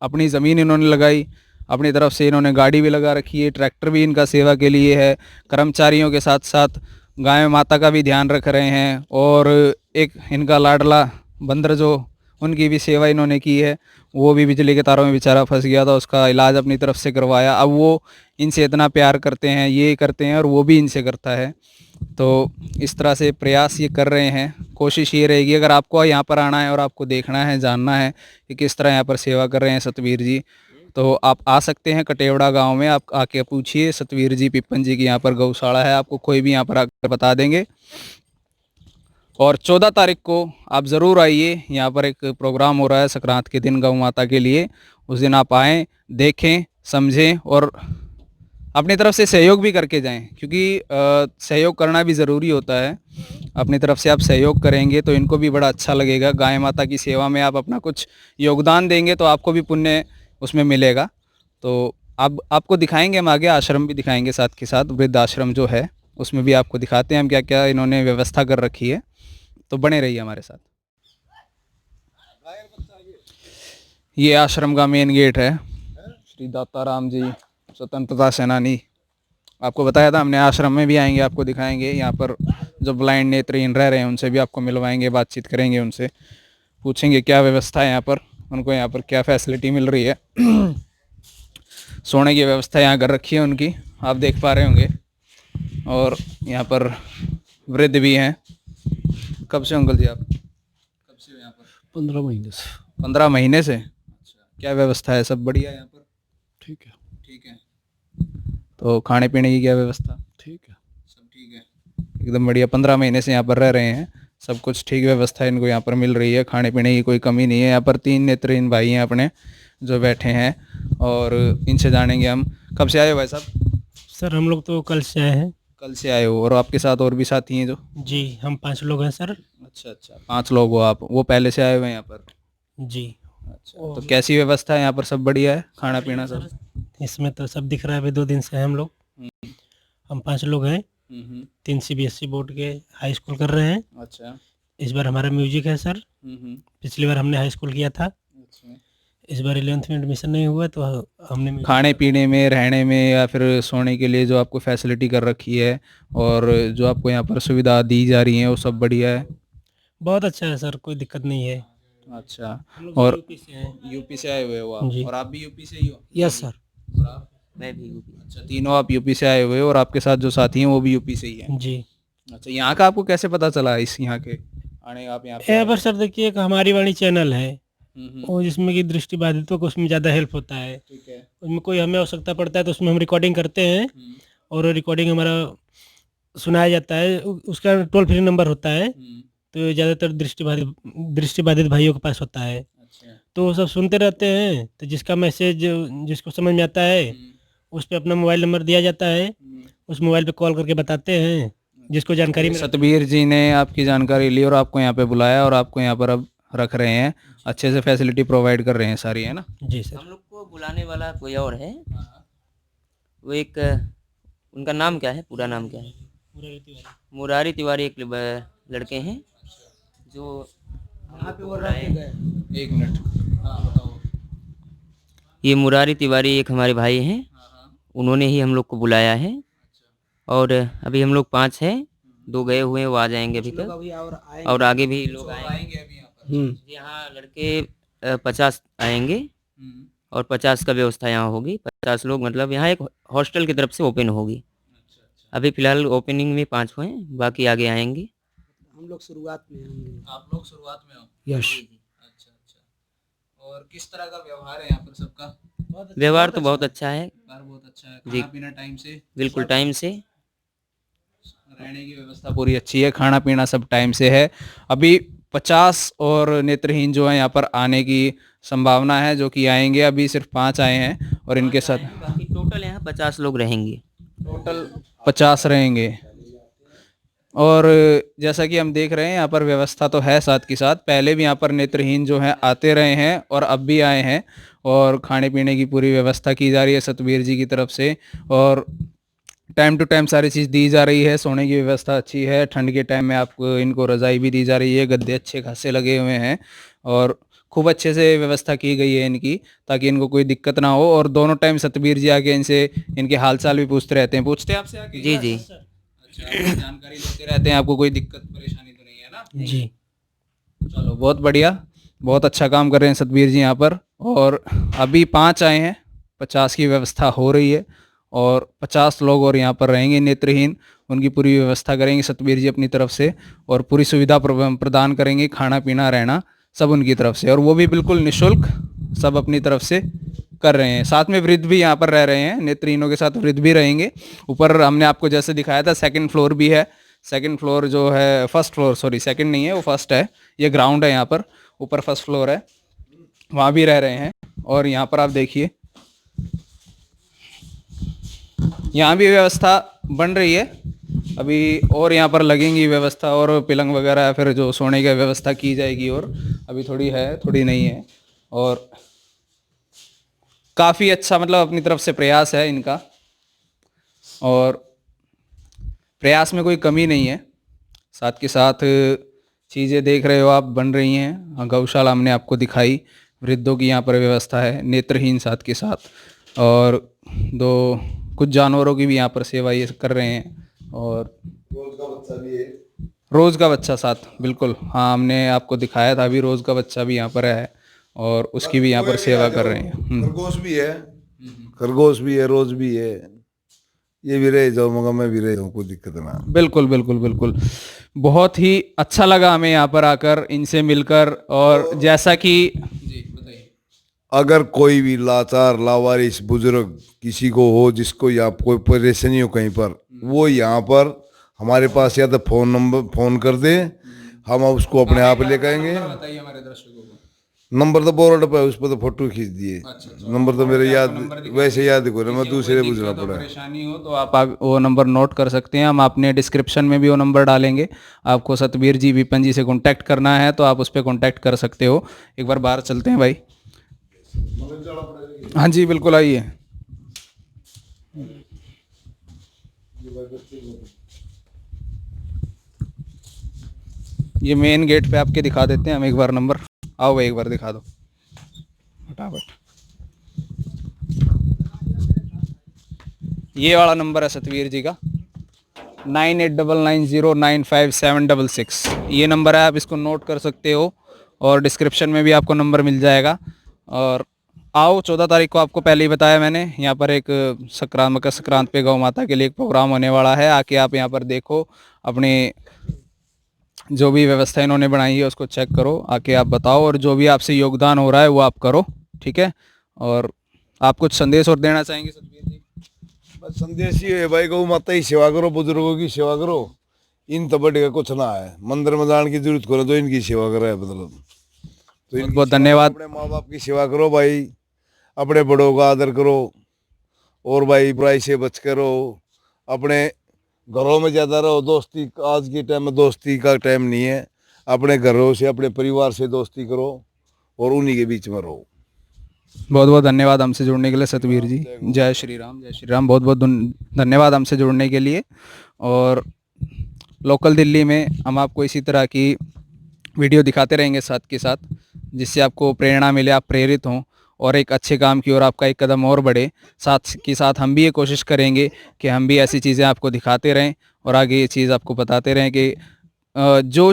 अपनी ज़मीन इन्होंने लगाई, अपनी तरफ से इन्होंने गाड़ी भी लगा रखी है, ट्रैक्टर भी इनका सेवा के लिए है, कर्मचारियों के साथ साथ गाय माता का भी ध्यान रख रहे हैं। और एक इनका लाडला बंदर जो, उनकी भी सेवा इन्होंने की है। वो भी बिजली के तारों में बेचारा फंस गया था, उसका इलाज अपनी तरफ से करवाया। अब वो इनसे इतना प्यार करते हैं, ये करते हैं और वो भी इनसे करता है। तो इस तरह से प्रयास ये कर रहे हैं। कोशिश ये रहेगी, अगर आपको यहाँ पर आना है और आपको देखना है, जानना है कि किस तरह यहाँ पर सेवा कर रहे हैं सतवीर जी, तो आप आ सकते हैं कटेवड़ा गांव में। आप आके पूछिए सतवीर जी पिप्पन जी की यहाँ पर गौशाला है, आपको कोई भी यहाँ पर आकर बता देंगे। और 14 तारीख को आप ज़रूर आइए, यहाँ पर एक प्रोग्राम हो रहा है संक्रांत के दिन गौ माता के लिए। उस दिन आप आएँ, देखें, समझें और अपनी तरफ से सहयोग भी करके जाएं, क्योंकि सहयोग करना भी ज़रूरी होता है। अपनी तरफ से आप सहयोग करेंगे तो इनको भी बड़ा अच्छा लगेगा। गाय माता की सेवा में आप अपना कुछ योगदान देंगे तो आपको भी पुण्य उसमें मिलेगा। तो अब आपको दिखाएंगे, हम आगे आश्रम भी दिखाएंगे साथ के साथ, वृद्ध आश्रम जो है उसमें भी आपको दिखाते हैं हम क्या क्या इन्होंने व्यवस्था कर रखी है। तो बने रहिए हमारे साथ। ये आश्रम का मेन गेट है। श्री दाताराम जी स्वतंत्रता सेनानी, आपको बताया था हमने, आश्रम में भी आएंगे, आपको दिखाएंगे। यहाँ पर जो ब्लाइंड नेत्रहीन रह रहे हैं उनसे भी आपको मिलवाएंगे, बातचीत करेंगे उनसे, पूछेंगे क्या व्यवस्था है यहाँ पर, उनको यहाँ पर क्या फैसिलिटी मिल रही है। सोने की व्यवस्था यहाँ कर रखी है उनकी, आप देख पा रहे होंगे। और यहाँ पर वृद्ध भी हैं। कब से अंकल जी आप, कब से हो यहाँ पर? 15 महीने से। 15 महीने से। अच्छा, क्या व्यवस्था है? सब बढ़िया है यहाँ पर? ठीक है। ठीक है। तो खाने पीने की क्या व्यवस्था? ठीक है। सब ठीक है, एकदम बढ़िया। 15 महीने से यहाँ पर रह रहे हैं, सब कुछ ठीक व्यवस्था इनको यहाँ पर मिल रही है, खाने पीने की कोई कमी नहीं है। यहाँ पर 3 नेत्रहीन भाई हैं अपने जो बैठे हैं, और इनसे जानेंगे हम। कब से आए हो भाई साहब? सर हम लोग तो कल से आए हैं। कल से आए हो, और आपके साथ और भी साथी हैं जो? जी हम 5 लोग हैं सर। अच्छा अच्छा, 5 लोग हो आप। वो पहले से आए हुए हैं यहाँ पर? जी। अच्छा, तो कैसी व्यवस्था है यहाँ पर? सब बढ़िया है, खाना पीना सब? इसमें तो सब दिख रहा है, अभी 2 दिन से हैं हम लोग। हम 5 लोग हैं। 3 CBSE बोर्ड के हाई स्कूल कर रहे हैं। अच्छा। इस बार हमारा म्यूजिक है सर। पिछली बार हमने हाई स्कूल किया था। अच्छा। इस बार 11th में एडमिशन नहीं हुआ तो हमने खाने पीने में, रहने में, या फिर सोने के लिए जो आपको फैसिलिटी कर रखी है और जो आपको यहाँ पर सुविधा दी जा रही है वो सब बढ़िया है? बहुत अच्छा है सर, कोई दिक्कत नहीं है। अच्छा। हम लोग और यूपी से हैं। यूपी से आए हुए हो आप? जी। और आप भी यूपी से ही हो? Yes sir. और आप? मैं भी यूपी। अच्छा, तीनों आप यूपी से आए हुए हो, और आपके साथ जो साथी हैं वो भी यूपी से ही हैं? जी। अच्छा, यहाँ का आपको कैसे पता चला, इस यहाँ के आने आप यहाँ यहाँ पर सर देखिए एक हमारी वाणी चैनल है, हम्म, वो जिसमें कि दृष्टिबाधितों को उसमें ज़्यादा हेल्प होता है। ठीक है। उसमें कोई हमें आवश्यकता पड़ता है तो उसमें हम रिकॉर्डिंग करते हैं, और रिकॉर्डिंग हमारा सुनाया जाता है। उसका टोल फ्री नंबर होता है, तो ज़्यादातर दृष्टिबाधित भाइयों के पास होता है। अच्छा। तो वो सब सुनते रहते हैं, तो जिसका मैसेज जिसको समझ में आता है उस पर अपना मोबाइल नंबर दिया जाता है, उस मोबाइल पे कॉल करके बताते हैं जिसको जानकारी में। सतबीर जी ने आपकी जानकारी ली और आपको यहाँ पे बुलाया, और आपको यहाँ पर अब रख रहे हैं, अच्छे से फैसिलिटी प्रोवाइड कर रहे हैं सारी, है ना? जी सर। हम लोग को बुलाने वाला कोई और है। वो एक, उनका नाम क्या है, पूरा नाम क्या है? मुरारी तिवारी एक लड़के हैं जो एक मिनट। हाँ, बताओ। ये मुरारी तिवारी एक हमारे भाई हैं, उन्होंने ही हम लोग को बुलाया है। और अभी हम लोग 5 हैं, 2 गए हुए हैं, वो आ जाएंगे अभी तक, और आगे भी लोग आएंगे अभी यहाँ पर। यहाँ। लड़के 50 आएंगे, और 50 का व्यवस्था यहाँ होगी। 50 लोग, मतलब यहाँ एक हॉस्टल की तरफ से ओपन होगी। अभी फिलहाल ओपनिंग में 5 हुए हैं, बाकी आगे आएंगे। हम लोग शुरुआत में होंगे। आप लोग शुरुआत में हो? यश। अच्छा अच्छा। और किस तरह का व्यवहार है यहाँ पर सबका? व्यवहार तो बहुत अच्छा है व्यवहार बहुत अच्छा है। जी। खाना पीना टाइम से? बिल्कुल टाइम से। रहने की व्यवस्था पूरी अच्छी है, खाना पीना सब टाइम से है। अभी 50 और नेत्रहीन जो है यहाँ पर आने की संभावना है, जो कि आएंगे। अभी सिर्फ 5 आए हैं, और इनके साथ बाकी टोटल यहाँ 50 लोग रहेंगे। टोटल 50 रहेंगे। और जैसा कि हम देख रहे हैं यहाँ पर व्यवस्था तो है, साथ के साथ पहले भी यहाँ पर नेत्रहीन जो हैं आते रहे हैं और अब भी आए हैं, और खाने पीने की पूरी व्यवस्था की जा रही है सतबीर जी की तरफ से, और टाइम टू टाइम सारी चीज़ दी जा रही है। सोने की व्यवस्था अच्छी है, ठंड के टाइम में आपको इनको रज़ाई भी दी जा रही है, गद्दे अच्छे खासे लगे हुए हैं, और खूब अच्छे से व्यवस्था की गई है इनकी, ताकि इनको कोई दिक्कत ना हो। और दोनों टाइम सतबीर जी आके इनसे इनके हालचाल भी पूछते रहते हैं। पूछते हैं आपसे आके? जी जी। अच्छा, जानकारी लेते रहते हैं, आपको कोई दिक्कत परेशानी तो नहीं है ना? जी। चलो, बहुत बढ़िया, बहुत अच्छा काम कर रहे हैं सतबीर जी यहाँ पर। और अभी 5 आए हैं, 50 की व्यवस्था हो रही है, और 50 लोग और यहाँ पर रहेंगे नेत्रहीन, उनकी पूरी व्यवस्था करेंगे सतबीर जी अपनी तरफ से, और पूरी सुविधा प्रदान करेंगे, खाना पीना रहना सब उनकी तरफ से, और वो भी बिल्कुल निःशुल्क सब अपनी तरफ से कर रहे हैं। साथ में वृद्ध भी यहाँ पर रह रहे हैं, नेत्रहीनों के साथ वृद्ध भी रहेंगे। ऊपर हमने आपको जैसे दिखाया था, 2nd फ्लोर भी है। 2nd फ्लोर जो है, 1st फ्लोर, सॉरी 2nd नहीं है, वो 1st है। ये ग्राउंड है, यहाँ पर ऊपर 1st फ्लोर है, वहाँ भी रह रहे हैं। और यहाँ पर आप देखिए, यहाँ भी व्यवस्था बन रही है अभी, और यहाँ पर लगेंगी व्यवस्था, और पलंग वगैरह, फिर जो सोने की व्यवस्था की जाएगी, और अभी थोड़ी है, थोड़ी नहीं है। और काफ़ी अच्छा, मतलब अपनी तरफ से प्रयास है इनका, और प्रयास में कोई कमी नहीं है। साथ के साथ चीज़ें देख रहे हो आप, बन रही हैं। गौशाला हमने आपको दिखाई, वृद्धों की यहाँ पर व्यवस्था है, नेत्रहीन साथ के साथ, और कुछ जानवरों की भी यहाँ पर सेवा ये कर रहे हैं। और रोज़ का बच्चा साथ, बिल्कुल हाँ, हमने आपको दिखाया था अभी, रोज़ का बच्चा भी यहाँ पर है और उसकी भी यहाँ पर सेवा कर रहे हैं। खरगोश भी है, खरगोश भी है, रोज भी है, ये भी रह जाऊंगा, मैं भी रह जाऊँ, कोई दिक्कत ना। बिल्कुल बिल्कुल बिल्कुल, बहुत ही अच्छा लगा हमें यहाँ पर आकर, इनसे मिलकर। और जैसा कि जी बताइए, अगर कोई भी लाचार लावारिस बुजुर्ग किसी को हो, जिसको यहाँ कोई परेशानी हो कहीं पर, वो यहाँ पर हमारे पास या तो फोन कर दे, हम उसको अपने आप लेकर आएंगे। बताइए हमारे दर्शकों को। नंबर तो बोर्ड पे है, उस पर तो फोटो खींच दिए। नंबर तो मेरे याद, वैसे याद को मैं दूसरे बुझना पड़ा। परेशानी हो तो आप वो नंबर नोट कर सकते हैं, हम अपने डिस्क्रिप्शन में भी वो नंबर डालेंगे। आपको सतबीर जी विपन जी से कांटेक्ट करना है तो आप उस पर कांटेक्ट कर सकते हो। एक बार बाहर चलते हैं भाई। हाँ जी बिल्कुल, आइए। ये मेन गेट पे आपके दिखा देते हैं हम एक बार नंबर। आओ भाई, एक बार दिखा दो फटाफट। ये वाला नंबर है सतवीर जी का, 9899095766। ये नंबर है, आप इसको नोट कर सकते हो और डिस्क्रिप्शन में भी आपको नंबर मिल जाएगा। और आओ, 14 तारीख को आपको पहले ही बताया मैंने, यहाँ पर एक मकर संक्रांत पे गौ माता के लिए एक प्रोग्राम होने वाला है। आके आप यहाँ पर देखो, अपने जो भी व्यवस्था इन्होंने बनाई है उसको चेक करो, आके आप बताओ, और जो भी आपसे योगदान हो रहा है वो आप करो, ठीक है। और आप कुछ संदेश और देना चाहेंगे सतबीर जी? बस संदेश ये है भाई, गौ माता की सेवा करो, बुजुर्गों की सेवा करो, इन तो बढ़ कुछ ना है। मंदिर में जाने की जरूरत करो तो इनकी सेवा करो, मतलब तो बहुत बहुत धन्यवाद। अपने माँ बाप की सेवा करो भाई, अपने बड़ों का आदर करो, और भाई बुराई से बच के रहो, अपने घरों में ज़्यादा रहो। दोस्ती आज के टाइम में दोस्ती का टाइम नहीं है, अपने घरों से, अपने परिवार से दोस्ती करो और उन्हीं के बीच में रहो। बहुत बहुत धन्यवाद हमसे जुड़ने के लिए सतबीर जी। जय श्री राम, जय श्री राम। बहुत बहुत धन्यवाद हमसे जुड़ने के लिए। और लोकल दिल्ली में हम आपको इसी तरह की वीडियो दिखाते रहेंगे साथ के साथ, जिससे आपको प्रेरणा मिले, आप प्रेरित हों और एक अच्छे काम की ओर आपका एक कदम और बढ़े। साथ के साथ हम भी ये कोशिश करेंगे कि हम भी ऐसी चीज़ें आपको दिखाते रहें और आगे ये चीज़ आपको बताते रहें कि जो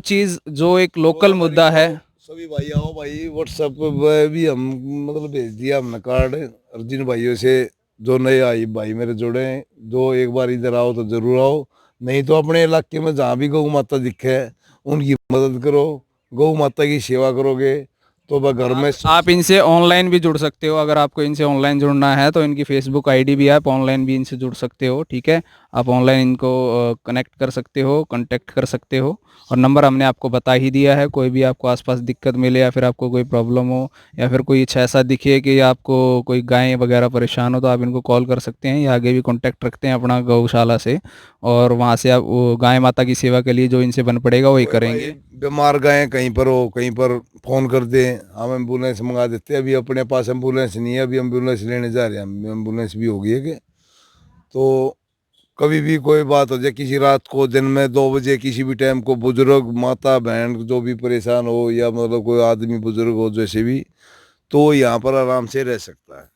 एक लोकल मुद्दा है। सभी भाई आओ भाई, व्हाट्सएप पे भी हम मतलब भेज दिया हमने कार्ड, और जिन भाइयों से जो नए आई भाई मेरे जुड़े हैं, जो एक बार इधर आओ तो जरूर आओ, नहीं तो अपने इलाके में जहाँ भी गौ माता दिखे उनकी मदद करो। गौ माता की सेवा करोगे तो वह घर में आप इनसे ऑनलाइन भी जुड़ सकते हो। अगर आपको इनसे ऑनलाइन जुड़ना है तो इनकी फेसबुक आईडी भी है, आप ऑनलाइन भी इनसे जुड़ सकते हो, ठीक है। आप ऑनलाइन इनको कनेक्ट कर सकते हो, कांटेक्ट कर सकते हो, और नंबर हमने आपको बता ही दिया है। कोई भी आपको आसपास दिक्कत मिले या फिर आपको कोई प्रॉब्लम हो या फिर कोई ऐसा दिखे कि आपको कोई गाय वगैरह परेशान हो तो आप इनको कॉल कर सकते हैं, या आगे भी कांटेक्ट रखते हैं अपना गौशाला से, और वहाँ से आप वो गाय माता की सेवा के लिए जो इनसे बन पड़ेगा वही करेंगे। बीमार गाय कहीं पर हो, कहीं पर फ़ोन कर दें, हम एम्बुलेंस मंगा देते हैं। अभी अपने पास एम्बुलेंस नहीं है, अभी एम्बुलेंस लेने जा रहे हैं, एम्बुलेंस भी हो गई है कि तो कभी भी कोई बात हो जाए, किसी रात को, दिन में 2 बजे, किसी भी टाइम को, बुजुर्ग माता बहन जो भी परेशान हो, या मतलब कोई आदमी बुजुर्ग हो जैसे भी, तो यहाँ पर आराम से रह सकता है।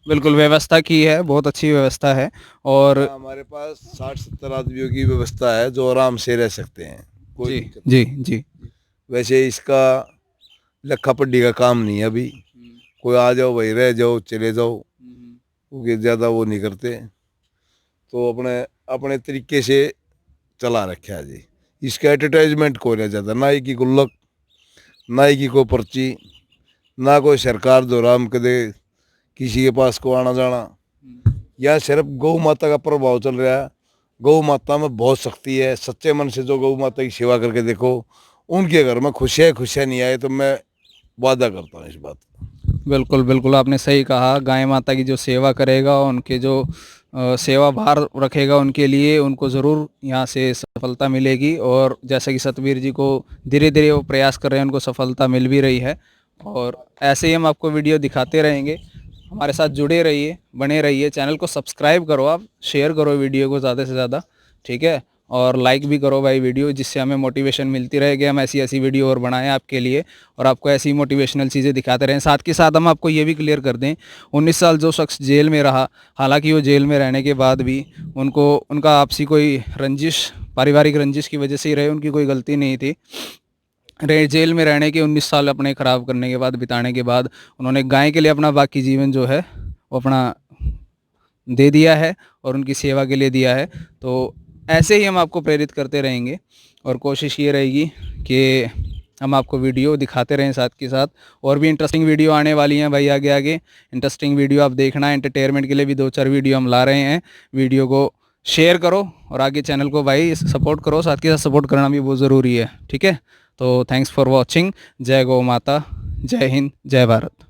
बिल्कुल व्यवस्था की है, बहुत अच्छी व्यवस्था है। और हमारे पास 60-70 आदमियों की व्यवस्था है जो आराम से रह सकते हैं, कोई जी दिक्कत जी जी। वैसे इसका लखा पड्डी का काम नहीं है अभी, कोई आ जाओ भाई रह जाओ चले जाओ, क्योंकि ज़्यादा वो नहीं करते, तो अपने अपने तरीके से चला रखा है जी। इसका एडवर्टाइजमेंट कोई नहीं ज़्यादा, ना ही की गुल्लक, ना ही की कोई पर्ची, ना कोई सरकार द्वारा कदे किसी के पास को आना जाना। यहाँ सिर्फ गौ माता का प्रभाव चल रहा है। गौ माता में बहुत शक्ति है, सच्चे मन से जो गौ माता की सेवा करके देखो, उनके घर में खुशियाँ नहीं आए तो मैं वादा करता हूँ इस बात। बिल्कुल बिल्कुल, आपने सही कहा। गाय माता की जो सेवा करेगा, उनके जो सेवा भार रखेगा उनके लिए, उनको ज़रूर यहाँ से सफलता मिलेगी। और जैसे कि सतबीर जी को धीरे धीरे वो प्रयास कर रहे हैं, उनको सफलता मिल भी रही है। और ऐसे ही हम आपको वीडियो दिखाते रहेंगे। हमारे साथ जुड़े रहिए, बने रहिए। चैनल को सब्सक्राइब करो, आप शेयर करो वीडियो को ज़्यादा से ज़्यादा, ठीक है। और लाइक भी करो भाई वीडियो, जिससे हमें मोटिवेशन मिलती रहेगी, हम ऐसी ऐसी वीडियो और बनाएं आपके लिए और आपको ऐसी मोटिवेशनल चीज़ें दिखाते रहें। साथ के साथ हम आपको ये भी क्लियर कर दें, 19 साल जो शख्स जेल में रहा, हालांकि वो जेल में रहने के बाद भी उनका आपसी कोई रंजिश, पारिवारिक रंजिश की वजह से ही रहे, उनकी कोई गलती नहीं थी। जेल में रहने के 19 साल अपने ख़राब करने के बाद, बिताने के बाद, उन्होंने गाय के लिए अपना बाकी जीवन जो है वो अपना दे दिया है और उनकी सेवा के लिए दिया है। तो ऐसे ही हम आपको प्रेरित करते रहेंगे और कोशिश ये रहेगी कि हम आपको वीडियो दिखाते रहें साथ के साथ। और भी इंटरेस्टिंग वीडियो आने वाली हैं भाई, आगे आगे इंटरेस्टिंग वीडियो आप देखना। एंटरटेनमेंट के लिए भी 2-4 वीडियो हम ला रहे हैं। वीडियो को शेयर करो और आगे चैनल को भाई सपोर्ट करो, साथ के साथ सपोर्ट करना भी बहुत ज़रूरी है, ठीक है। तो थैंक्स फॉर वॉचिंग। जय गौ माता, जय हिंद, जय भारत।